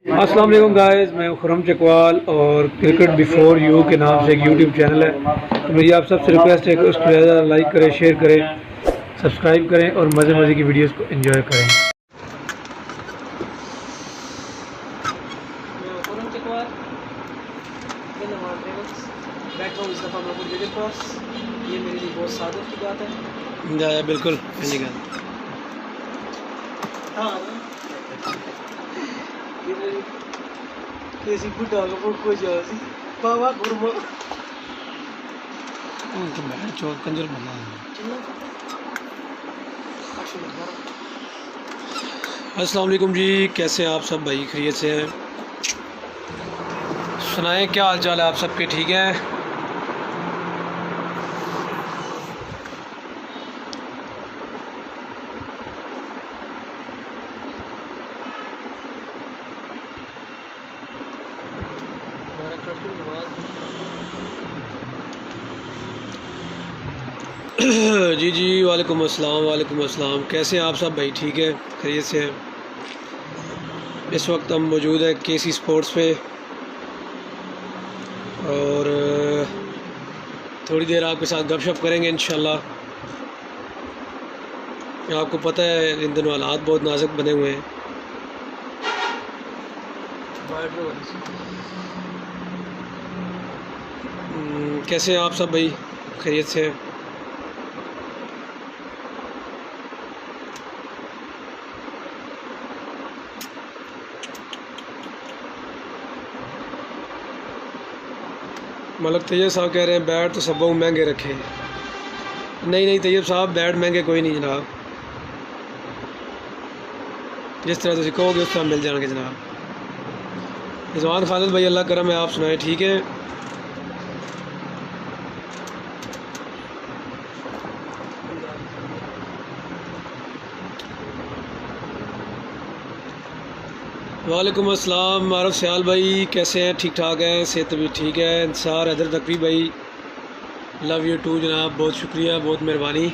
अस्सलाम वालेकुम गाइस, मैं खुरम चकवाल और क्रिकेट बिफोर यू के नाम से एक यूट्यूब चैनल है। तो मेरी आप सबसे रिक्वेस्ट है कि उसको ज़्यादा लाइक करें, शेयर करें, सब्सक्राइब करें और मज़े मज़े की वीडियोस को एंजॉय करें। खुरम चकवाल बैठ रहा हूँ इस दफ़ा मैं कुछ जगह पास। ये मेरे लिए बहुत सादत की बात है। जा बिल्कुल हाँ कैसी बुढ़ा का फोट कोई जाओ सी बाबा गुरमा तो मैं चोर कंजर बना अस्सलाम वालेकुम जी, कैसे हैं आप सब भाई? खैरियत से हैं? सुनाएं क्या हाल चाल है आप सबके? ठीक है। जी जी, वालेकुम अस्सलाम। कैसे हैं आप सब भाई? ठीक है, खैरियत से हैं? इस वक्त हम मौजूद है केसी स्पोर्ट्स पे और थोड़ी देर आपके साथ गपशप करेंगे इंशाल्लाह। आपको पता है इन दिनों हालात बहुत नाजुक बने हुए हैं। कैसे हैं आप सब भाई? खैरियत से हैं? मलक तैयब साहब कह रहे हैं बैट तो सब महंगे रखे हैं। नहीं तैयब साहब, बैट महंगे कोई नहीं जनाब, जिस तरह तुम कहोगे उस तरह मिल जाएंगे जनाब। रिजवान खालिद भाई अल्लाह करम है, आप सुनाएं? ठीक है। वालेकुम अस्सलाम मारूफ सयाल भाई, कैसे हैं? ठीक ठाक हैं? सेहत भी ठीक है? इंसार हैदर तकवी भाई, लव यू टू जनाब, बहुत शुक्रिया, बहुत मेहरबानी।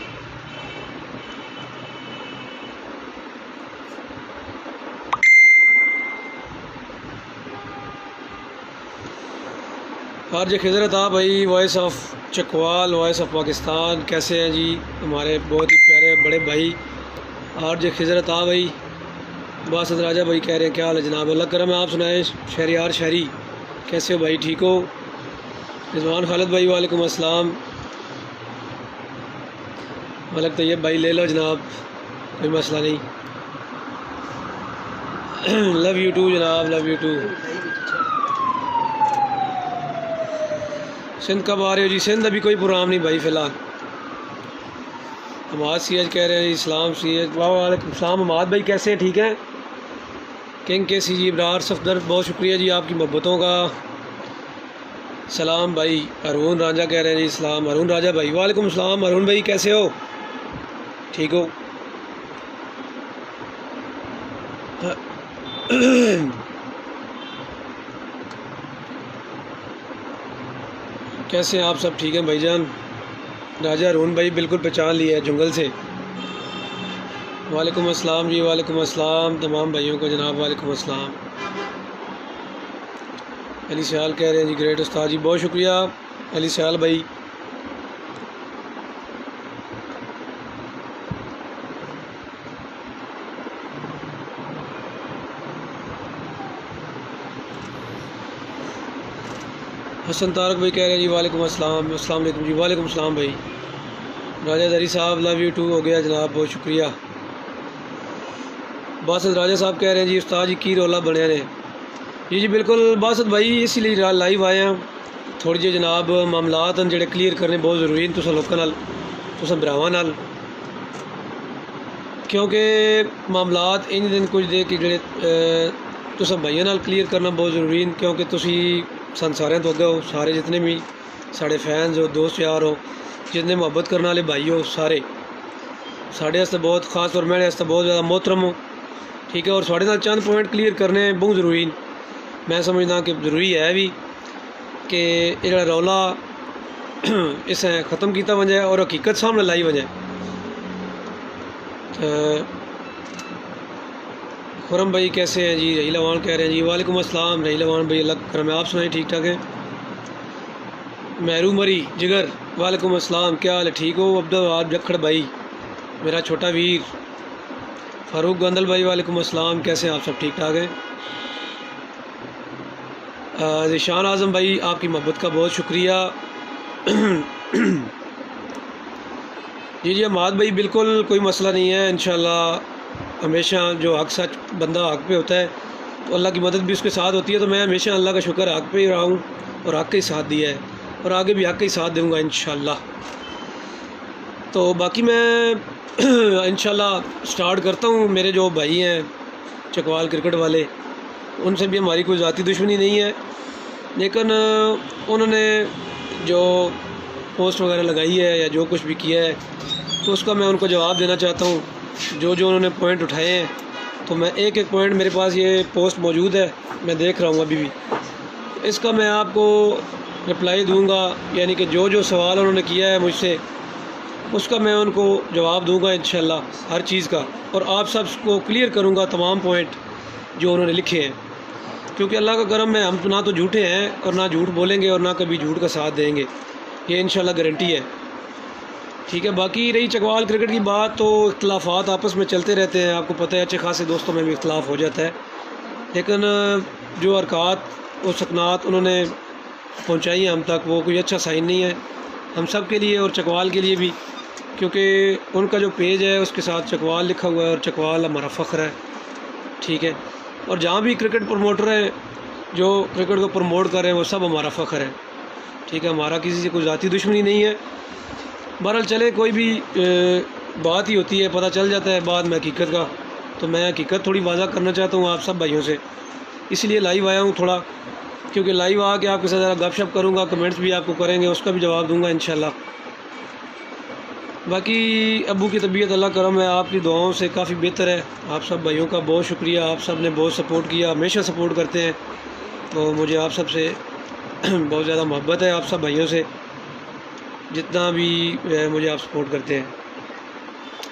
आरजे खिजर था भाई, voice of Chakwal, voice of Pakistan, कैसे हैं जी? हमारे बहुत ही प्यारे बड़े भाई आरजे खिजर था भाई। बासत राजा भाई कह रहे हैं क्या हाल है जनाब? अल्लाह करम है, आप सुनाएं? शहरियार शहरी कैसे हो भाई? ठीक हो? रिजवान खालिद भाई वालेकुम अस्सलाम। मलक तैयब भाई ले लो जनाब, कोई मसला नहीं। लव यू टू जनाब, लव यू टू। सिंध कब आ रहे हो जी? सिंध अभी कोई प्रोग्राम नहीं भाई फ़िलहाल। हमाद सीएज कह रहे हैं इस्लाम सीएज, वालेकुम सलाम। हमाद भाई कैसे हैं? ठीक है। किंग के सी जी इब्रार सफदर, बहुत शुक्रिया जी आपकी मोहब्बतों का। सलाम भाई। अरुण राजा कह रहे हैं जी इस्लाम। अरुण राजा भाई वालेकुम सलाम। अरुण भाई कैसे हो? ठीक हो? कैसे हैं आप सब? ठीक हैं भाईजान? राजा अरुण भाई बिल्कुल पहचान लिया है जुंगल से। वालेकुम अस्सलाम जी, वालेकुम अस्सलाम तमाम भाइयों को जनाब, वालेकुम अस्सलाम। अली सयाल कह रहे हैं जी ग्रेट उस्ताद जी, बहुत शुक्रिया अली सयाल भाई। हसन तारक भाई कह रहे हैं जी वालेकुम अस्सलाम, अस्सलाम वालेकुम जी, वालेकुम अस्सलाम भाई। राजा दरी साहब लव यू टू हो गया जनाब, बहुत शुक्रिया। बासत राजा साहब कह रहे हैं जी उस्ताद जी की रोला बने ने। जी बिल्कुल बासत भाई, इसीलिए लाइव आए हैं। थोड़ी जी जनाब मामलात हैं जेह्ड़े क्लीयर करने बहुत ज़रूरी हैं तुसां लोकां नाल, तुसां भरावां नाल, क्योंकि मामलात इन दिन कुछ दे कि जेह्ड़े तुसां भाइयों नाल क्लीयर करना बहुत ज़रूरी है, क्योंकि तुसी सन सारे तो अगे हो, सारे जितने भी साढ़े फैंस हो, दोस्त यार हो, जितने मुहब्बत करने वाले भाई हो, सारे साढ़े वास्ते बहुत खास और मेरे वास्ते बहुत ज़्यादा मोहतरम हो, ठीक है। और साढ़े नाल चंद पॉइंट क्लीयर करने बहुत ज़रूरी, मैं समझदा कि ज़रूरी है भी कि ये रौला इस ख़त्म किया वजे और हकीकत सामने लाई वजे। खुरम भाई कैसे हैं जी? रही लवान कह रहे हैं जी। वालेकुम अस्सलाम रही लवान भाई, अल्लाह करम है। आप सुनाए ठीक ठाक हैं? महरू मरी जिगर वालेकुम अस्सलाम, क्या हाल है? ठीक हो? अब्दुल जखड़ भाई मेरा छोटा वीर। फ़ारूक गंदल भाई वालेकुम अस्सलाम, कैसे हैं आप? सब ठीक ठाक हैं? ज़ीशान आज़म भाई आपकी मोहब्बत का बहुत शुक्रिया। जी अमाद भाई बिल्कुल कोई मसला नहीं है, इंशाल्लाह हमेशा जो हक सच बंदा हक पे होता है तो अल्लाह की मदद भी उसके साथ होती है। तो मैं हमेशा अल्लाह का शुक्र हक पे ही रहा हूँ और हक का ही साथ दिया है और आगे भी हक का ही साथ दूँगा इंशाल्लाह। तो बाकी मैं इंशाल्लाह स्टार्ट करता हूँ। मेरे जो भाई हैं चकवाल क्रिकेट वाले, उनसे भी हमारी कोई ज़ाती दुश्मनी नहीं है, लेकिन उन्होंने जो पोस्ट वगैरह लगाई है या जो कुछ भी किया है तो उसका मैं उनको जवाब देना चाहता हूँ। जो जो उन्होंने पॉइंट उठाए हैं तो मैं एक एक पॉइंट, मेरे पास ये पोस्ट मौजूद है, मैं देख रहा हूँ अभी भी, इसका मैं आपको रिप्लाई दूँगा। यानी कि जो जो सवाल उन्होंने किया है मुझसे उसका मैं उनको जवाब दूँगा इंशाल्लाह हर चीज़ का, और आप सबको क्लियर करूँगा तमाम पॉइंट जो उन्होंने लिखे हैं। क्योंकि अल्लाह का करम है, हम तो ना तो झूठे हैं और ना झूठ बोलेंगे और ना कभी झूठ का साथ देंगे, ये इंशाल्लाह गारंटी है। ठीक है, बाकी रही चकवाल क्रिकेट की बात, तो इख्तलाफात आपस में चलते रहते हैं, आपको पता है अच्छे खासे दोस्तों में भी इख्तलाफ हो जाता है, लेकिन जो हरकत और सकनात उन्होंने पहुँचाई हैं हम तक वो कोई अच्छा साइन नहीं है हम सब के लिए और चकवाल के लिए भी, क्योंकि उनका जो पेज है उसके साथ चकवाल लिखा हुआ है और चकवाल हमारा फ़ख्र है। ठीक है, और जहाँ भी क्रिकेट प्रमोटर हैं जो क्रिकेट को प्रमोट कर रहे हैं वो सब हमारा फ़ख्र है। ठीक है, हमारा किसी से कोई ज़ाती दुश्मनी नहीं है। बहरहाल चले, कोई भी बात ही होती है, पता चल जाता है बाद में हकीकत का, तो मैं हकीकत थोड़ी वाज़ा करना चाहता हूँ आप सब भाइयों से, इसलिए लाइव आया हूँ थोड़ा, क्योंकि लाइव आके आपके साथ ज़रा गपशप करूँगा, कमेंट्स भी आपको करेंगे, उसका भी जवाब दूँगा इंशाल्लाह। बाकी अब्बू की तबीयत अल्लाह करम है, आपकी दुआओं से काफ़ी बेहतर है। आप सब भाइयों का बहुत शुक्रिया, आप सब ने बहुत सपोर्ट किया, हमेशा सपोर्ट करते हैं, तो मुझे आप सब से बहुत ज़्यादा मोहब्बत है, आप सब भाइयों से, जितना भी मुझे आप सपोर्ट करते हैं।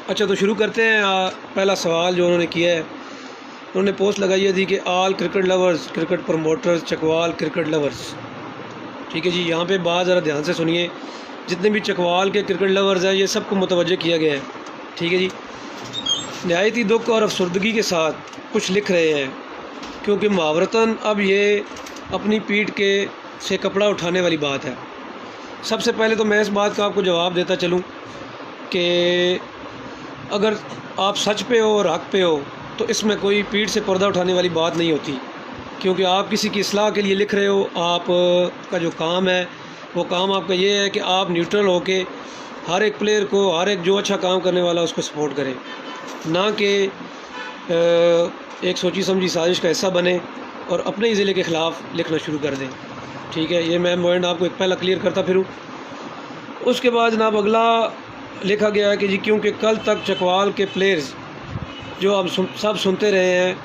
अच्छा, तो शुरू करते हैं। पहला सवाल जो उन्होंने किया है, उन्होंने पोस्ट लगाई थी कि all cricket lovers, cricket promoters, Chakwal cricket lovers. ठीक है जी, यहाँ पे बात ज़रा ध्यान से सुनिए, जितने भी चकवाल के क्रिकेट लवर्स हैं ये सबको मुतवज्जे किया गया है। ठीक है जी, नहायत ही दुख और अफसरदगी के साथ कुछ लिख रहे हैं, क्योंकि मुहावरतन अब ये अपनी पीठ के से कपड़ा उठाने वाली बात है। सबसे पहले तो मैं इस बात का आपको जवाब देता चलूँ कि अगर आप सच पे हो और हक पे हो तो इसमें कोई पीठ से पर्दा उठाने वाली बात नहीं होती, क्योंकि आप किसी की इस्लाह के लिए लिख रहे हो। आप का जो काम है वो काम आपका ये है कि आप न्यूट्रल हो के हर एक प्लेयर को, हर एक जो अच्छा काम करने वाला उसको सपोर्ट करें, ना कि एक सोची समझी साजिश का हिस्सा बने और अपने ही ज़िले के ख़िलाफ़ लिखना शुरू कर दें। ठीक है, ये मैं पॉइंट आपको एक पहला क्लियर करता फिरूँ। उसके बाद जनाब अगला लिखा गया है कि जी क्योंकि कल तक चकवाल के प्लेयर्स जो आप सब सुनते रहे हैं,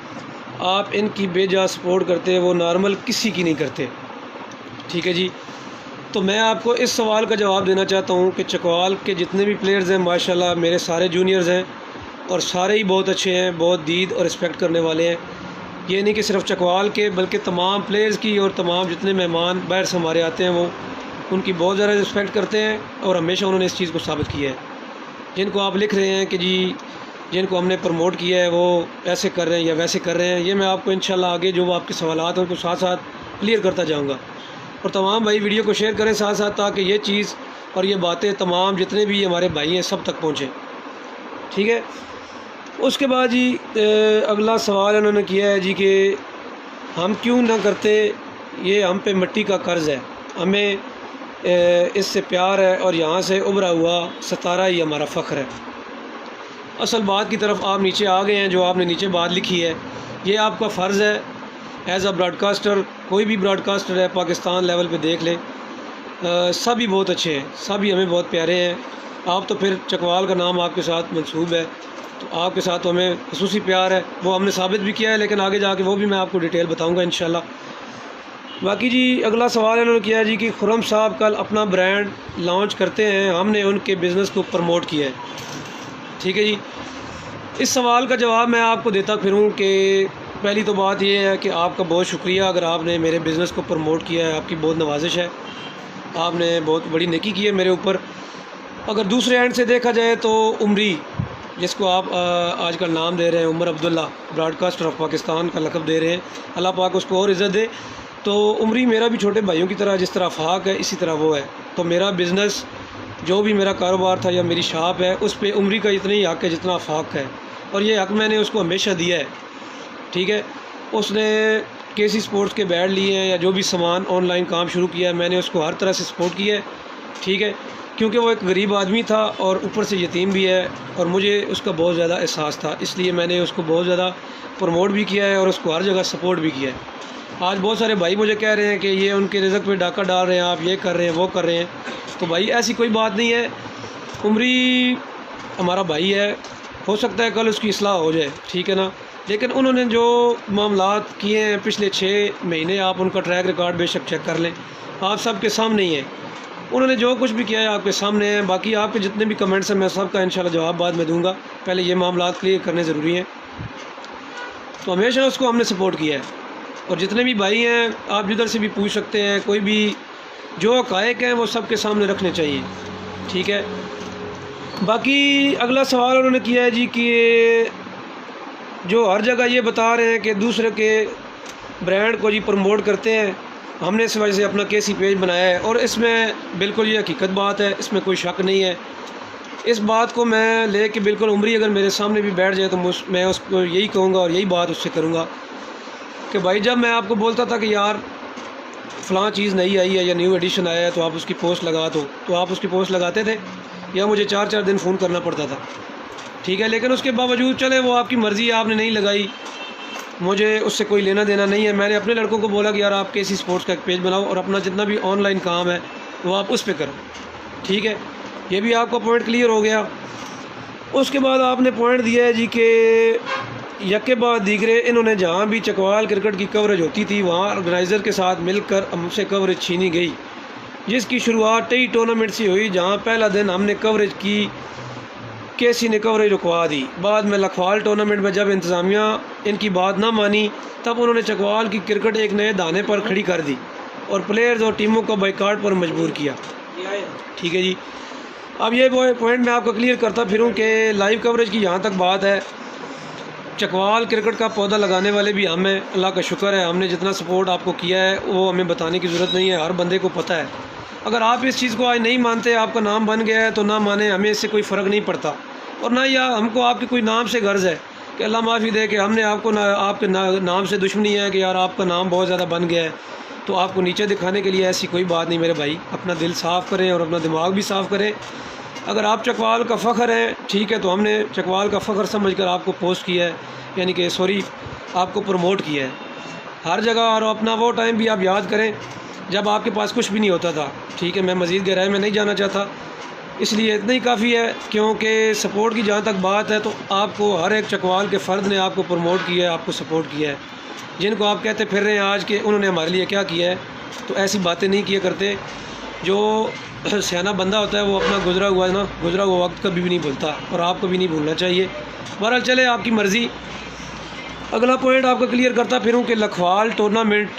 आप इनकी बेजा सपोर्ट करते हैं, वो नॉर्मल किसी की नहीं करते। ठीक है जी, तो मैं आपको इस सवाल का जवाब देना चाहता हूँ कि चकवाल के जितने भी प्लेयर्स हैं माशाल्लाह मेरे सारे जूनियर्स हैं और सारे ही बहुत अच्छे हैं, बहुत दीद और रिस्पेक्ट करने वाले हैं। ये नहीं कि सिर्फ चकवाल के, बल्कि तमाम प्लेयर्स की और तमाम जितने मेहमान बाहर से हमारे आते हैं वो उनकी बहुत ज़्यादा रिस्पेक्ट करते हैं और हमेशा उन्होंने इस चीज़ को साबित किया है। जिनको आप लिख रहे हैं कि जी जिनको हमने प्रमोट किया है वो ऐसे कर रहे हैं या वैसे कर रहे हैं, ये मैं आपको इंशाल्लाह आगे जो आपके सवालात हैं उनको साथ साथ क्लियर करता जाऊँगा। और तमाम भाई वीडियो को शेयर करें साथ साथ, ताकि ये चीज़ और ये बातें तमाम जितने भी हमारे भाई हैं सब तक पहुँचें। ठीक है, उसके बाद जी अगला सवाल उन्होंने किया है जी कि हम क्यों ना करते, ये हम पे मिट्टी का कर्ज़ है, हमें इससे प्यार है और यहाँ से उभरा हुआ सितारा ही हमारा फ़ख्र है। असल बात की तरफ आप नीचे आ गए हैं, जो आपने नीचे बात लिखी है ये आपका फ़र्ज़ है एज़ अ ब्रॉडकास्टर। कोई भी ब्रॉडकास्टर है पाकिस्तान लेवल पे देख ले, सभी बहुत अच्छे हैं, सभी हमें बहुत प्यारे हैं। आप तो फिर चकवाल का नाम आपके साथ मंसूब है, तो आपके साथ तो हमें ख़ुसूसी प्यार है, वो हमने साबित भी किया है, लेकिन आगे जाके वो भी मैं आपको डिटेल बताऊंगा इंशाल्लाह। बाकी जी अगला सवाल इन्होंने किया जी कि खुरम साहब कल अपना ब्रांड लॉन्च करते हैं, हमने उनके बिज़नेस को प्रमोट किया है। ठीक है जी, इस सवाल का जवाब मैं आपको देता फिरूं कि पहली तो बात यह है कि आपका बहुत शुक्रिया, अगर आपने मेरे बिज़नेस को प्रमोट किया है, आपकी बहुत नवाजिश है, आपने बहुत बड़ी नेकी की है मेरे ऊपर। अगर दूसरे एंड से देखा जाए तो उमरी, जिसको आप आजकल नाम दे रहे हैं उमर अब्दुल्ला, ब्रॉडकास्टर ऑफ पाकिस्तान का लक़ब दे रहे हैं, अल्लाह पाक उसको और इज़्ज़त दे। तो उमरी मेरा भी छोटे भाइयों की तरह, जिस तरह आफाक है इसी तरह वो है। तो मेरा बिज़नेस, जो भी मेरा कारोबार था या मेरी शॉप है, उस पे उमरी का इतना ही हक़ है जितना आफाक है, और ये हक़ मैंने उसको हमेशा दिया है। ठीक है, उसने केसी स्पोर्ट्स के बैट लिए हैं या जो भी सामान ऑनलाइन काम शुरू किया है, मैंने उसको हर तरह से सपोर्ट किया है। ठीक है, क्योंकि वो एक गरीब आदमी था और ऊपर से यतीम भी है, और मुझे उसका बहुत ज़्यादा एहसास था, इसलिए मैंने उसको बहुत ज़्यादा प्रमोट भी किया है और उसको हर जगह सपोर्ट भी किया है। आज बहुत सारे भाई मुझे कह रहे हैं कि ये उनके रिज़्क़ पे डाका डाल रहे हैं, आप ये कर रहे हैं, वो कर रहे हैं। तो भाई ऐसी कोई बात नहीं है, उमरी हमारा भाई है, हो सकता है कल उसकी इस्लाह हो जाए, ठीक है ना। लेकिन उन्होंने जो मामलात किए हैं पिछले 6 महीने, आप उनका ट्रैक रिकॉर्ड बेशक चेक कर लें, आप सबके सामने ही है। उन्होंने जो कुछ भी किया है आपके सामने है। बाकी आपके जितने भी कमेंट्स हैं मैं सबका इंशाल्लाह जवाब बाद में दूंगा, पहले ये मामलात क्लियर करने ज़रूरी हैं। तो हमेशा उसको हमने सपोर्ट किया है, और जितने भी भाई हैं आप जिधर से भी पूछ सकते हैं, कोई भी जो हक़ाइक़ हैं वो सबके सामने रखने चाहिए, ठीक है। बाकी अगला सवाल उन्होंने किया है जी कि जो हर जगह ये बता रहे हैं कि दूसरे के ब्रांड को जी प्रमोट करते हैं, हमने इस वजह से अपना केसी पेज बनाया है, और इसमें बिल्कुल ये हकीकत बात है, इसमें कोई शक नहीं है। इस बात को मैं ले कि बिल्कुल उमरी अगर मेरे सामने भी बैठ जाए तो मैं उसको यही कहूँगा और यही बात उससे करूँगा कि भाई जब मैं आपको बोलता था कि यार फ़लाँ चीज़ नई आई है या न्यू एडिशन आया है तो आप उसकी पोस्ट लगा दो, तो आप उसकी पोस्ट लगाते थे या मुझे 4-4 दिन फ़ोन करना पड़ता था, ठीक है। लेकिन उसके बावजूद चले वो आपकी मर्ज़ी है, आपने नहीं लगाई, मुझे उससे कोई लेना देना नहीं है। मैंने अपने लड़कों को बोला कि यार आप केसी स्पोर्ट्स का एक पेज बनाओ और अपना जितना भी ऑनलाइन काम है वो आप उस पर करो, ठीक है। ये भी आपका पॉइंट क्लियर हो गया। उसके बाद आपने पॉइंट दिया है जी कि यके बाद दीगरे इन्होंने जहाँ भी चकवाल क्रिकेट की कवरेज होती थी वहाँ ऑर्गेनाइज़र के साथ मिलकर हमसे कवरेज छीनी गई, जिसकी शुरुआत 23 टूर्नामेंट से हुई, जहाँ पहला दिन हमने कवरेज की, केसी ने कवरेज रुकवा दी। बाद में लखवाल टूर्नामेंट में जब इंतज़ामिया इनकी बात ना मानी तब उन्होंने चकवाल की क्रिकेट एक नए दाने पर खड़ी कर दी और प्लेयर्स और टीमों को बाइकाट पर मजबूर किया, ठीक है जी। अब ये पॉइंट मैं आपको क्लियर करता फिरूं कि लाइव कवरेज की जहाँ तक बात है, चकवाल क्रिकेट का पौधा लगाने वाले भी हम हैं, अल्लाह का शुक्र है। हमने जितना सपोर्ट आपको किया है वो हमें बताने की ज़रूरत नहीं है, हर बंदे को पता है। अगर आप इस चीज़ को आज नहीं मानते, आपका नाम बन गया है तो ना माने, हमें इससे कोई फ़र्क नहीं पड़ता, और ना या हमको आपके कोई नाम से गर्ज़ है कि अल्लाह माफ़ी दे कि हमने आपको आपके नाम से दुश्मनी है कि यार आपका नाम बहुत ज़्यादा बन गया है तो आपको नीचे दिखाने के लिए, ऐसी कोई बात नहीं मेरे भाई। अपना दिल साफ़ करें और अपना दिमाग भी साफ़ करें। अगर आप चकवाल का फ़ख्र है, ठीक है, तो हमने चकवाल का फ़ख्र समझकर आपको पोस्ट किया है, यानी कि सॉरी आपको प्रमोट किया है हर जगह। और अपना वो टाइम भी आप याद करें जब आपके पास कुछ भी नहीं होता था, ठीक है। मैं मज़ीद गहराई में नहीं जाना चाहता, इसलिए इतना ही काफ़ी है। क्योंकि सपोर्ट की जहाँ तक बात है तो आपको हर एक चकवाल के फ़र्द ने आपको प्रमोट किया है, आपको सपोर्ट किया है। जिनको आप कहते फिर रहे हैं आज के उन्होंने हमारे लिए क्या किया है, तो ऐसी बातें नहीं किया करते। जो सियाना बंदा होता है वो अपना गुजरा हुआ वक्त कभी भी नहीं भूलता, और आपको भी नहीं भूलना चाहिए। बहरहाल चले, आपकी मर्ज़ी। अगला पॉइंट आपका क्लियर करता फिरूँ कि लखवाल टूर्नामेंट,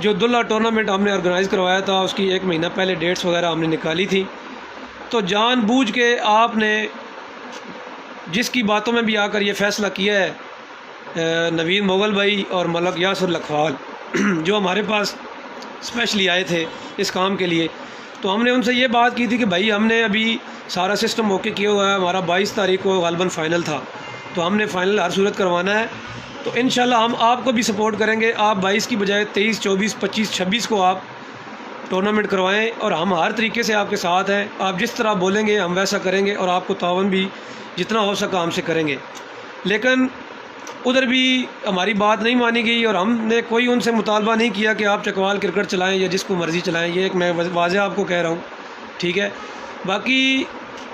जो दुल्ला टूर्नामेंट हमने ऑर्गेनाइज़ करवाया था, उसकी 1 महीना पहले डेट्स वगैरह हमने निकाली थी। तो जानबूझ के आपने जिसकी बातों में भी आकर ये फ़ैसला किया है, नवीद मुग़ल भाई और मलक यासर लखवाल जो हमारे पास स्पेशली आए थे इस काम के लिए, तो हमने उनसे ये बात की थी कि भाई हमने अभी सारा सिस्टम ओके किया हुआ है, हमारा 22 तारीख को ग़ालिबन फ़ाइनल था, तो हमने फ़ाइनल हर सूरत करवाना है। तो इंशाल्लाह हम आपको भी सपोर्ट करेंगे। आप 22 की बजाय 23, 24, 25, 26 को आप टूर्नामेंट करवाएं, और हम हर तरीके से आपके साथ हैं। आप जिस तरह बोलेंगे हम वैसा करेंगे, और आपको तावन भी जितना हो सका हमसे करेंगे। लेकिन उधर भी हमारी बात नहीं मानी गई, और हमने कोई उनसे मुतालबा नहीं किया कि आप चकवाल क्रिकेट चलाएं या जिसको मर्ज़ी चलाएं। ये एक मैं वाज़ेह आपको कह रहा हूँ, ठीक है। बाकी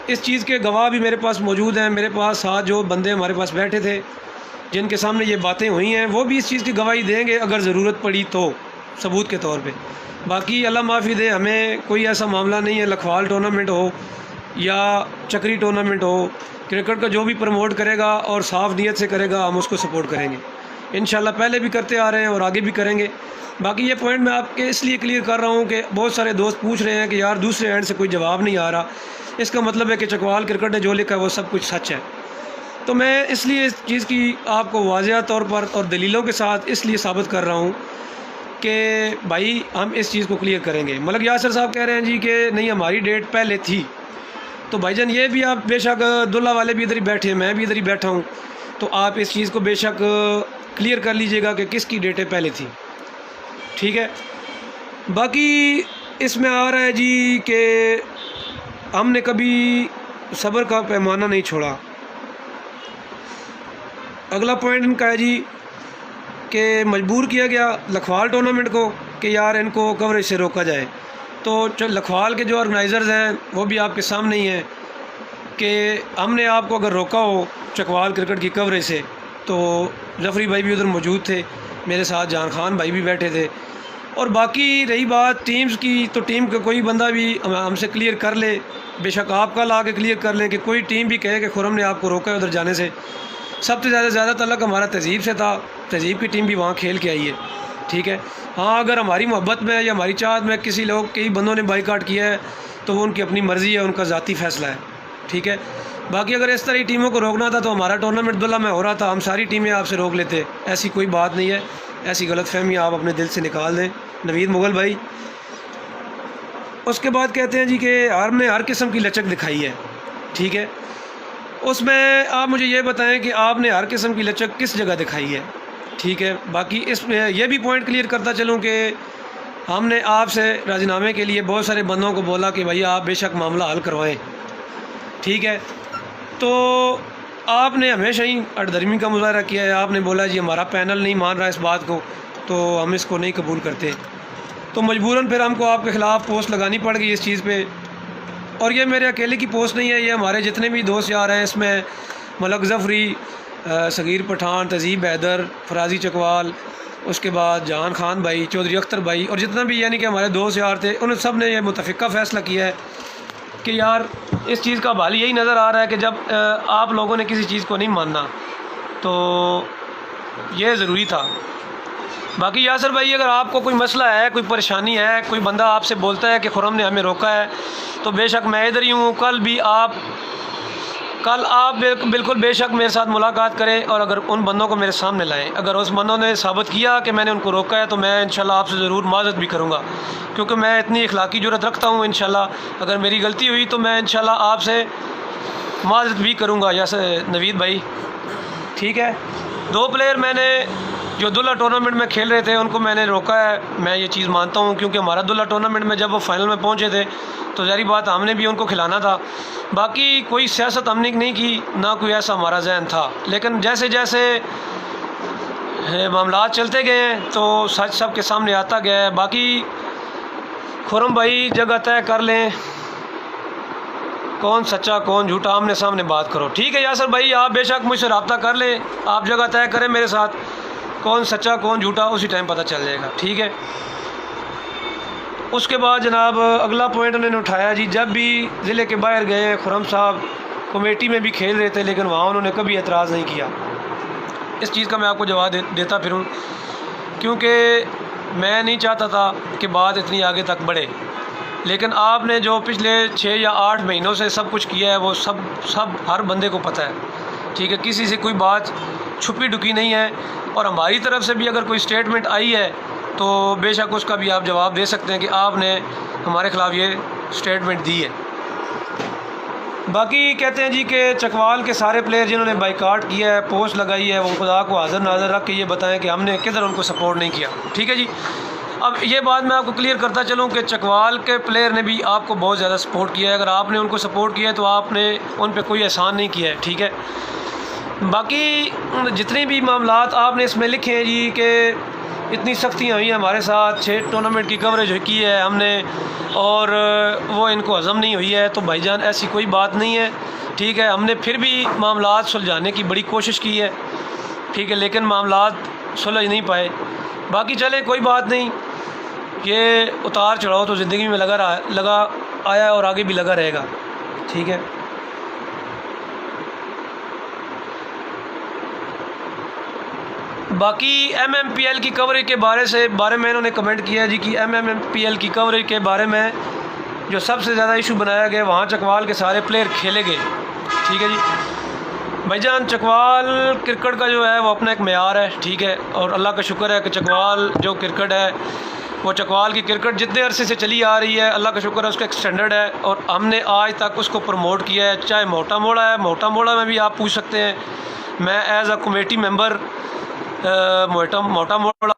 इस चीज़ के गवाह भी मेरे पास मौजूद हैं। मेरे पास साथ जो बंदे हमारे पास बैठे थे जिनके सामने ये बातें हुई हैं, वो भी इस चीज़ की गवाही देंगे अगर ज़रूरत पड़ी तो, सबूत के तौर पे। बाकी अल्लाह माफ़ी दे, हमें कोई ऐसा मामला नहीं है, लखवाल टूर्नामेंट हो या चक्री टूर्नामेंट हो, क्रिकेट का जो भी प्रमोट करेगा और साफ़ नीयत से करेगा हम उसको सपोर्ट करेंगे इंशाल्लाह। पहले भी करते आ रहे हैं और आगे भी करेंगे। बाकी ये पॉइंट मैं आपके इसलिए क्लियर कर रहा हूँ कि बहुत सारे दोस्त पूछ रहे हैं कि यार दूसरे एंड से कोई जवाब नहीं आ रहा, इसका मतलब है कि चकवाल क्रिकेट ने जो लिखा है वो सब कुछ सच है। तो मैं इसलिए इस चीज़ की आपको वाज़ेह तौर पर और दलीलों के साथ इसलिए साबित कर रहा हूँ कि भाई हम इस चीज़ को क्लियर करेंगे। मलक यासर साहब कह रहे हैं जी कि नहीं हमारी डेट पहले थी, तो भाईजान ये भी आप बेशक दुल्ला वाले भी इधर ही बैठे हैं, मैं भी इधर ही बैठा हूँ, तो आप इस चीज़ को बेशक क्लियर कर लीजिएगा कि किसकी डेटें पहले थी, ठीक है। बाकी इसमें आ रहा है जी कि हमने कभी सब्र का पैमाना नहीं छोड़ा। अगला पॉइंट इनका है जी कि मजबूर किया गया लखवाल टूर्नामेंट को कि यार इनको कवरेज से रोका जाए। तो लखवाल के जो ऑर्गेनाइज़र्स हैं वो भी आपके सामने ही हैं कि हमने आपको अगर रोका हो चकवाल क्रिकेट की कवरेज से, तो जफरी भाई भी उधर मौजूद थे, मेरे साथ जान खान भाई भी बैठे थे। और बाकी रही बात टीम्स की, तो टीम का कोई बंदा भी हमसे क्लियर कर ले, बेशक आप कल आके क्लियर कर लें कि कोई टीम भी कहे कि खुरम ने आपको रोका है उधर जाने से। सबसे ज़्यादा तल्लक हमारा तहज़ीब से था, तहज़ीब की टीम भी वहाँ खेल के आई है, ठीक है। हाँ, अगर हमारी मोहब्बत में या हमारी चाहत में किसी लोग कई बंदों ने बाइकाट किया है तो वो उनकी अपनी मर्ज़ी है, उनका ज़ाती फ़ैसला है, ठीक है। बाकी अगर इस तरह की टीमों को रोकना था तो हमारा टूर्नामेंट दुल्ला में हो रहा था, हम सारी टीमें आपसे रोक लेते। ऐसी कोई बात नहीं है, ऐसी गलतफहमी आप अपने दिल से निकाल दें नवीद मुग़ल भाई। उसके बाद कहते हैं जी कि हमने हर किस्म की लचक दिखाई है, ठीक है। उसमें आप मुझे ये बताएं कि आपने हर किस्म की लचक किस जगह दिखाई है, ठीक है। बाकी इसमें यह भी पॉइंट क्लियर करता चलूँ कि हमने आपसे राज़ीनामे के लिए बहुत सारे बंदों को बोला कि भैया आप बेशक मामला हल करवाएं, ठीक है। तो आपने हमेशा ही अटदर्मी का मुजाहरा किया है, आपने बोला जी हमारा पैनल नहीं मान रहा इस बात को, तो हम इसको नहीं कबूल करते। तो मजबूरन फिर हमको आपके ख़िलाफ़ पोस्ट लगानी पड़ गई इस चीज़ पे। और ये मेरे अकेले की पोस्ट नहीं है, ये हमारे जितने भी दोस्त यार हैं, इसमें मलक जफरी, सगीर पठान, तहज़ीब हैदर, फराजी चकवाल, उसके बाद जान खान भाई, चौधरी अख्तर भाई और जितना भी यानी कि हमारे दोस्त यार थे, उन सब ने यह मुतफ़िक़ा फ़ैसला किया है कि यार इस चीज़ का भाल यही नज़र आ रहा है कि जब आप लोगों ने किसी चीज़ को नहीं मानना तो ये ज़रूरी था। बाकी यासर भाई, अगर आपको कोई मसला है, कोई परेशानी है, कोई बंदा आपसे बोलता है कि खुरम ने हमें रोका है, तो बेशक मैं इधर ही हूँ। कल आप बिल्कुल बेशक मेरे साथ मुलाकात करें और अगर उन बंदों को मेरे सामने लाएं। अगर उस बंदों ने साबित किया कि मैंने उनको रोका है तो मैं इंशाल्लाह आपसे ज़रूर माज़रत भी करूँगा, क्योंकि मैं इतनी इखलाकी जुर्रत रखता हूँ। इंशाल्लाह अगर मेरी गलती हुई तो मैं इंशाल्लाह आपसे माज़रत भी करूँगा यासर नवीद भाई, ठीक है। 2 प्लेयर मैंने जो दुल्ला टूर्नामेंट में खेल रहे थे उनको मैंने रोका है, मैं ये चीज़ मानता हूँ, क्योंकि हमारा दुल्ला टूर्नामेंट में जब वो फाइनल में पहुँचे थे तो ज़ाहिर बात हमने भी उनको खिलाना था। बाकी कोई सियासत हमने नहीं की, ना कोई ऐसा हमारा जहन था, लेकिन जैसे जैसे मामला चलते गए हैं तो सच सब के सामने आता गया है। बाकी खुरम भाई जगह तय कर लें, कौन सच्चा कौन झूठा, आमने सामने बात करो, ठीक है। यासर भाई आप बेशक मुझसे रब्ता कर लें, आप जगह तय करें मेरे साथ, कौन सच्चा कौन झूठा उसी टाइम पता चल जाएगा, ठीक है। उसके बाद जनाब अगला पॉइंट उन्होंने उठाया जी, जब भी ज़िले के बाहर गए खुरम साहब कमेटी में भी खेल रहे थे, लेकिन वहाँ उन्होंने कभी एतराज़ नहीं किया। इस चीज़ का मैं आपको जवाब देता फिरूँ, क्योंकि मैं नहीं चाहता था कि बात इतनी आगे तक बढ़े, लेकिन आपने जो पिछले 6 या 8 महीनों से सब कुछ किया है वो सब हर बंदे को पता है, ठीक है। किसी से कोई बात छुपी ढुकी नहीं है, और हमारी तरफ से भी अगर कोई स्टेटमेंट आई है तो बेशक उसका भी आप जवाब दे सकते हैं कि आपने हमारे ख़िलाफ़ ये स्टेटमेंट दी है। बाकी कहते हैं जी कि चकवाल के सारे प्लेयर जिन्होंने बाइकाट किया है, पोस्ट लगाई है, वो खुदा को हाज़िर नाज़िर रख के ये बताएं कि हमने किधर उनको सपोर्ट नहीं किया, ठीक है जी। अब ये बात मैं आपको क्लियर करता चलूँ कि चकवाल के प्लेयर ने भी आपको बहुत ज़्यादा सपोर्ट किया है। अगर आपने उनको सपोर्ट किया है तो आपने उन पर कोई एहसान नहीं किया है, ठीक है। बाकी जितने भी मामलात आपने इसमें लिखे हैं जी कि इतनी सख्तियाँ हुई हैं हमारे साथ, 6 टूर्नामेंट की कवरेज की है हमने और वो इनको हज़म नहीं हुई है, तो भाईजान ऐसी कोई बात नहीं है, ठीक है। हमने फिर भी मामलात सुलझाने की बड़ी कोशिश की है, ठीक है, लेकिन मामलात सुलझ नहीं पाए। बाकी चले कोई बात नहीं, ये उतार चढ़ाव तो ज़िंदगी में लगा आया और आगे भी लगा रहेगा। ठीक है। बाकी MMPL की कवरेज के बारे में इन्होंने कमेंट किया है जी कि MMPL की कवरेज के बारे में जो सबसे ज़्यादा इशू बनाया गया वहाँ चकवाल के सारे प्लेयर खेले गए। ठीक है जी भाईजान, चकवाल क्रिकेट का जो है वो अपना एक मेयार है, ठीक है, और अल्लाह का शुक्र है कि चकवाल जो क्रिकेट है वो चकवाल की क्रिकेट जितने अरसे से चली आ रही है, अल्लाह का शुक्र है उसका एक स्टैंडर्ड है और हमने आज तक उसको प्रमोट किया है। चाहे मोटा मोड़ा है, मोटा मोड़ा में भी आप पूछ सकते हैं, मैं एज अ कमेटी मेंबर मोटा मोड़ा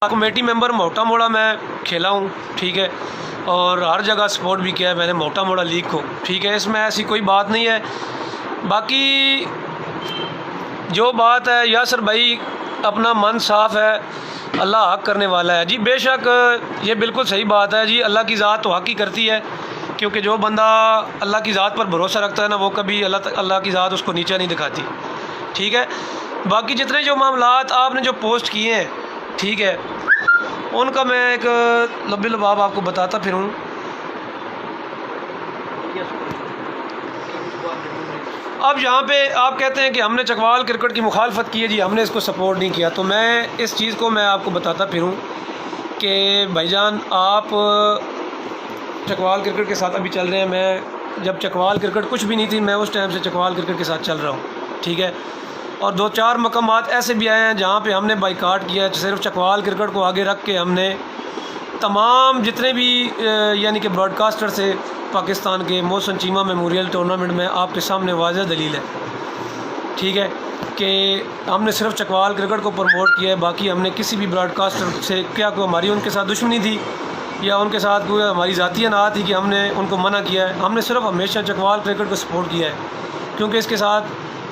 कमेटी मेंबर मोटा मोड़ा मैं खेला हूँ, ठीक है, और हर जगह सपोर्ट भी किया है मैंने मोटा मोड़ा लीग को, ठीक है, इसमें ऐसी कोई बात नहीं है। बाकी जो बात है यासर भाई अपना मन साफ़ है, अल्लाह हक करने वाला है जी। बेशक ये बिल्कुल सही बात है जी, अल्लाह की ज़ात तो हक ही करती है, क्योंकि जो बंदा अल्लाह की ज़ात पर भरोसा रखता है ना वो कभी अल्लाह की ज़ात उसको नीचा नहीं दिखाती, ठीक है। बाकी जितने जो मामलात आपने जो पोस्ट किए हैं, ठीक है, उनका मैं एक लब्बे लबाब आपको बताता फिरूँ। अब यहाँ पे आप कहते हैं कि हमने चकवाल क्रिकेट की मुखालफत की है जी, हमने इसको सपोर्ट नहीं किया, तो मैं इस चीज़ को मैं आपको बताता फिरूँ कि भाईजान आप चकवाल क्रिकेट के साथ अभी चल रहे हैं। मैं जब चकवाल क्रिकेट कुछ भी नहीं थी, मैं उस टाइम से चकवाल क्रिकेट के साथ चल रहा हूँ, ठीक है, और 2-4 मकामात ऐसे भी आए हैं जहाँ पे हमने बाइकाट किया है। सिर्फ चकवाल क्रिकेट को आगे रख के हमने तमाम जितने भी यानी कि ब्रॉडकास्टर से पाकिस्तान के मोहसिन चीमा मेमोरियल टूर्नामेंट में आपके सामने वाज़ह दलील है, ठीक है, कि हमने सिर्फ चकवाल क्रिकेट को प्रमोट किया है। बाकी हमने किसी भी ब्रॉडकास्टर से क्या कोई हमारी उनके साथ दुश्मनी थी या उनके साथ कोई हमारी ज़ाती ना थी कि हमने उनको मना किया है। हमने सिर्फ हमेशा चकवाल क्रिकेट को सपोर्ट किया है, क्योंकि इसके साथ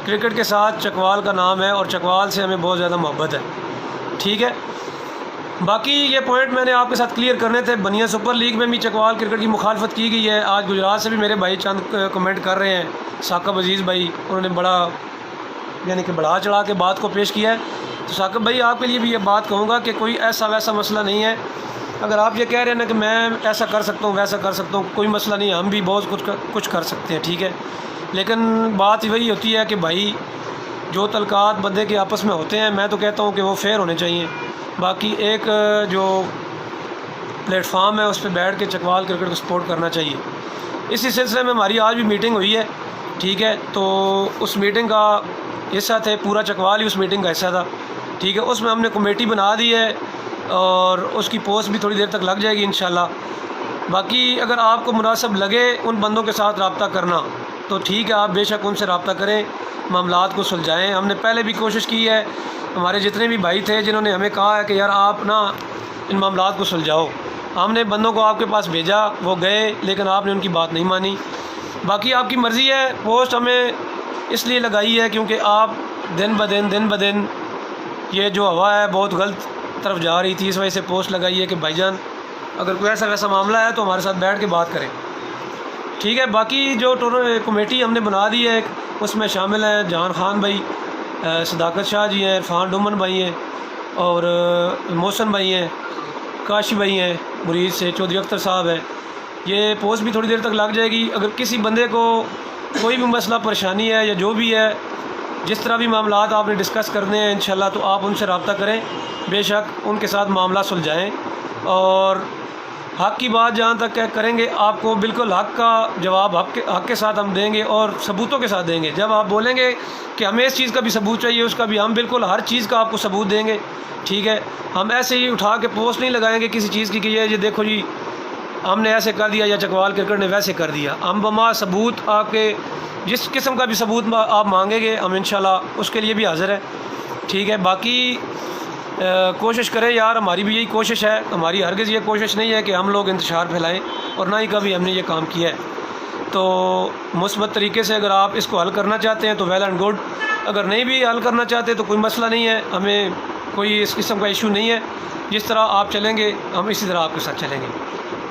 क्रिकेट के साथ चकवाल का नाम है और चकवाल से हमें बहुत ज़्यादा मोहब्बत है, ठीक है। बाकी ये पॉइंट मैंने आपके साथ क्लियर करने थे। बनिया सुपर लीग में भी चकवाल क्रिकेट की मुखालफत की गई है। आज गुजरात से भी मेरे भाई चंद कमेंट कर रहे हैं, साकिब अजीज़ भाई, उन्होंने बड़ा यानी कि बढ़ा चढ़ा के बात को पेश किया है। तो साकिब भाई आपके लिए भी ये बात कहूँगा कि कोई ऐसा वैसा मसला नहीं है। अगर आप ये कह रहे हैं ना कि मैं ऐसा कर सकता हूँ वैसा कर सकता हूँ, कोई मसला नहीं है, हम भी बहुत कुछ कर सकते हैं, ठीक है। लेकिन बात वही होती है कि भाई जो तलकात बंदे के आपस में होते हैं, मैं तो कहता हूँ कि वो फेयर होने चाहिए। बाकी एक जो प्लेटफार्म है उस पर बैठ के चकवाल क्रिकेट को सपोर्ट करना चाहिए। इसी सिलसिले में हमारी आज भी मीटिंग हुई है, ठीक है, तो उस मीटिंग का हिस्सा थे, पूरा चकवाल ही उस मीटिंग का हिस्सा था, ठीक है। उसमें हमने कमेटी बना दी है और उसकी पोस्ट भी थोड़ी देर तक लग जाएगी इंशाल्लाह। बाकी अगर आपको मुनासिब लगे उन बंदों के साथ रब्ता करना तो ठीक है, आप बेशक उनसे रब्ता करें, मामलात को सुलझाएँ। हमने पहले भी कोशिश की है, हमारे जितने भी भाई थे जिन्होंने हमें कहा है कि यार आप ना इन मामलात को सुलझाओ, हमने बंदों को आपके पास भेजा, वो गए, लेकिन आपने उनकी बात नहीं मानी। बाकी आपकी मर्ज़ी है, पोस्ट हमें इसलिए लगाई है क्योंकि आप दिन ब दिन ये जो हवा है बहुत गलत तरफ जा रही थी, इस वजह से पोस्ट लगाई है कि भाईजान अगर कोई ऐसा वैसा मामला है तो हमारे साथ बैठ के बात करें, ठीक है। बाकी जो कमेटी हमने बना दी है उसमें शामिल हैं जान खान भाई, सदाकत शाह जी हैं, इरफान डुमन भाई हैं और मोहसिन भाई हैं, काशी भाई हैं, मुरीद से चौधरी अख्तर साहब हैं। ये पोस्ट भी थोड़ी देर तक लग जाएगी। अगर किसी बंदे को कोई भी मसला परेशानी है या जो भी है, जिस तरह भी मामलात आपने डिस्कस करने हैं इंशाल्लाह, तो आप उनसे रब्ता करें, बेशक उनके साथ मामला सुलझाएँ और हक़ की बात जहाँ तक करेंगे आपको बिल्कुल हक़ का जवाब हक़ के साथ हम देंगे और सबूतों के साथ देंगे। जब आप बोलेंगे कि हमें इस चीज़ का भी सबूत चाहिए, उसका भी हम बिल्कुल हर चीज़ का आपको सबूत देंगे, ठीक है। हम ऐसे ही उठा के पोस्ट नहीं लगाएंगे किसी चीज़ की कि ये देखो जी हमने ऐसे कर दिया या चकवाल क्रिकेट ने वैसे कर दिया। हम बमा सबूत आपके जिस किस्म का भी सबूत आप मांगेंगे हम इंशाल्लाह उसके लिए भी हाज़िर है, ठीक है। बाकी कोशिश करें यार, हमारी भी यही कोशिश है, हमारी हरगिज़ ये कोशिश नहीं है कि हम लोग इंतशार फैलाएं और ना ही कभी हमने ये काम किया है। तो मुस्बत तरीके से अगर आप इसको हल करना चाहते हैं तो वेल एंड गुड, अगर नहीं भी हल करना चाहते तो कोई मसला नहीं है, हमें कोई इस किस्म का इशू नहीं है। जिस तरह आप चलेंगे हम इसी तरह आपके साथ चलेंगे।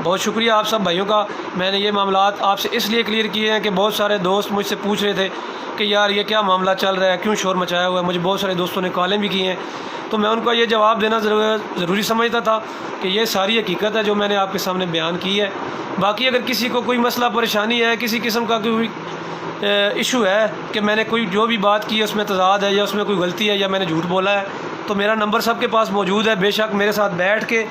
बहुत शुक्रिया आप सब भाइयों का। मैंने ये मामलात आपसे इसलिए क्लियर किए हैं कि बहुत सारे दोस्त मुझसे पूछ रहे थे कि यार ये क्या मामला चल रहा है, क्यों शोर मचाया हुआ है। मुझे बहुत सारे दोस्तों ने कॉलें भी की हैं, तो मैं उनको ये जवाब देना ज़रूरी समझता था कि ये सारी हकीकत है जो मैंने आपके सामने बयान की है। बाकी अगर किसी को कोई मसला परेशानी है, किसी किस्म का कोई इशू है कि मैंने कोई जो भी बात की है उसमें तजाद है या उसमें कोई गलती है या मैंने झूठ बोला है, तो मेरा नंबर सबके पास मौजूद है। बेशक मेरे साथ बैठ के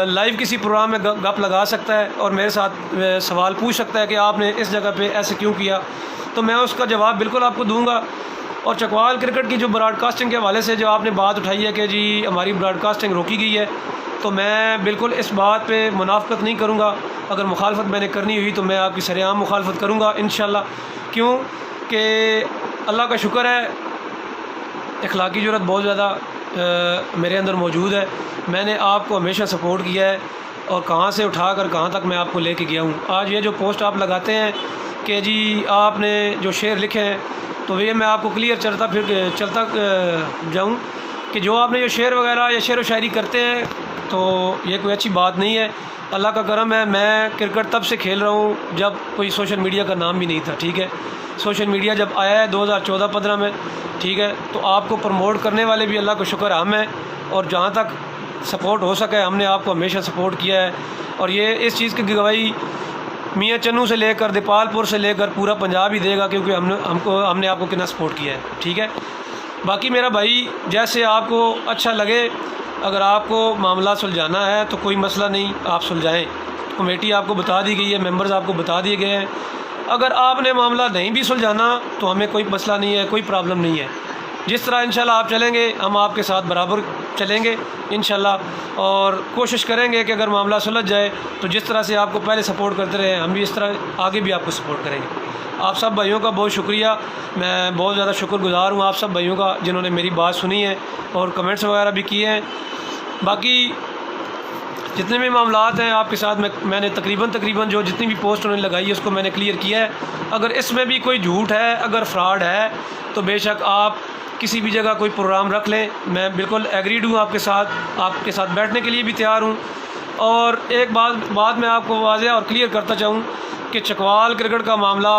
लाइव किसी प्रोग्राम में गप लगा सकता है और मेरे साथ सवाल पूछ सकता है कि आपने इस जगह पे ऐसे क्यों किया, तो मैं उसका जवाब बिल्कुल आपको दूंगा। और चकवाल क्रिकेट की जो ब्रॉडकास्टिंग के हवाले से जो आपने बात उठाई है कि जी हमारी ब्रॉडकास्टिंग रोकी गई है, तो मैं बिल्कुल इस बात पे मुनाफकत नहीं करूँगा। अगर मुखालफत मैंने करनी हुई तो मैं आपकी सरेआम मुखालफत करूँगा इंशाल्लाह। क्यों कि अल्लाह का शुक्र है इखलाकी जुर्रत बहुत ज़्यादा मेरे अंदर मौजूद है। मैंने आपको हमेशा सपोर्ट किया है और कहाँ से उठाकर कहाँ तक मैं आपको लेके गया हूँ। आज ये जो पोस्ट आप लगाते हैं कि जी आपने जो शेर लिखे हैं, तो ये मैं आपको क्लियर चलता जाऊँ कि जो आपने जो शेर वगैरह या शेर व शायरी करते हैं तो ये कोई अच्छी बात नहीं है। अल्लाह का करम है, मैं क्रिकेट तब से खेल रहा हूँ जब कोई सोशल मीडिया का नाम भी नहीं था। ठीक है, सोशल मीडिया जब आया है 2014-15 में, ठीक है, तो आपको प्रमोट करने वाले भी अल्लाह का शुक्र हम हैं, और जहाँ तक सपोर्ट हो सके हमने आपको हमेशा सपोर्ट किया है। और ये इस चीज़ की गवाही मियाँ चन्नू से लेकर दीपालपुर से लेकर पूरा पंजाब ही देगा, क्योंकि हमने आपको कितना सपोर्ट किया है। ठीक है, बाकी मेरा भाई जैसे आपको अच्छा लगे, अगर आपको मामला सुलझाना है तो कोई मसला नहीं, आप सुलझाएँ। कमेटी आपको बता दी गई है, मेंबर्स आपको बता दिए गए हैं। अगर आपने मामला नहीं भी सुलझाना तो हमें कोई मसला नहीं है, कोई प्रॉब्लम नहीं है। जिस तरह इंशाल्लाह आप चलेंगे हम आपके साथ बराबर चलेंगे इंशाल्लाह, और कोशिश करेंगे कि अगर मामला सुलझ जाए तो जिस तरह से आपको पहले सपोर्ट करते रहे हम भी इस तरह आगे भी आपको सपोर्ट करेंगे। आप सब भाइयों का बहुत शुक्रिया, मैं बहुत ज़्यादा शुक्रगुज़ार हूँ आप सब भाइयों का जिन्होंने मेरी बात सुनी है और कमेंट्स वगैरह भी किए हैं। बाकी जितने भी मामलात हैं आपके साथ मैंने तकरीबन जो जितनी भी पोस्ट उन्होंने लगाई है उसको मैंने क्लियर किया है। अगर इसमें भी कोई झूठ है, अगर फ्रॉड है, तो बेशक आप किसी भी जगह कोई प्रोग्राम रख लें, मैं बिल्कुल एग्रीड हूँ आपके साथ बैठने के लिए भी तैयार हूँ। और एक बात मैं आपको वाज़ेह और क्लियर करता चाहूँ कि चकवाल क्रिकेट का मामला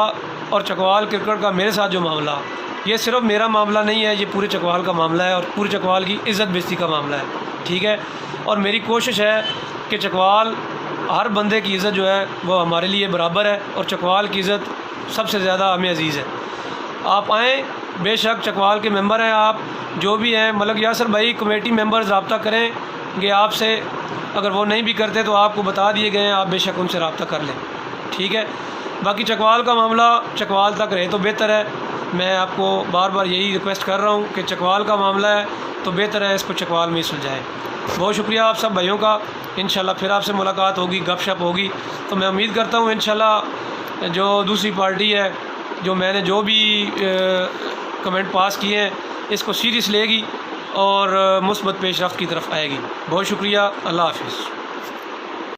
और चकवाल क्रिकेट का मेरे साथ जो मामला, ये सिर्फ मेरा मामला नहीं है, ये पूरे चकवाल का मामला है और पूरे चकवाल की इज़्ज़त बेइज़्ज़ती का मामला है। ठीक है, और मेरी कोशिश है कि चकवाल हर बंदे की इज़्ज़त जो है वो हमारे लिए बराबर है, और चकवाल की इज़्ज़त सबसे ज़्यादा हमें अजीज़ है। आप आएँ, बेशक चकवाल के मेंबर हैं आप जो भी हैं, मलक यासर भाई कमेटी मेंबर्स रब्ता करेंगे आपसे, अगर वो नहीं भी करते तो आपको बता दिए गए हैं, आप बेशक उनसे रब्ता कर लें। ठीक है, बाकी चकवाल का मामला चकवाल तक रहे तो बेहतर है। मैं आपको बार बार यही रिक्वेस्ट कर रहा हूँ कि चकवाल का मामला है तो बेहतर है इसको चकवाल में ही सुलझाएँ। बहुत शुक्रिया आप सब भाइयों का। इंशाल्लाह फिर आपसे मुलाकात होगी, गपशप होगी। तो मैं उम्मीद करता हूँ इंशाल्लाह जो दूसरी पार्टी है, जो मैंने जो भी कमेंट पास किए हैं, इसको सीरियस लेगी और मुस्बत पेशरफ्त की तरफ आएगी। बहुत शुक्रिया, अल्लाह हाफ़िज़।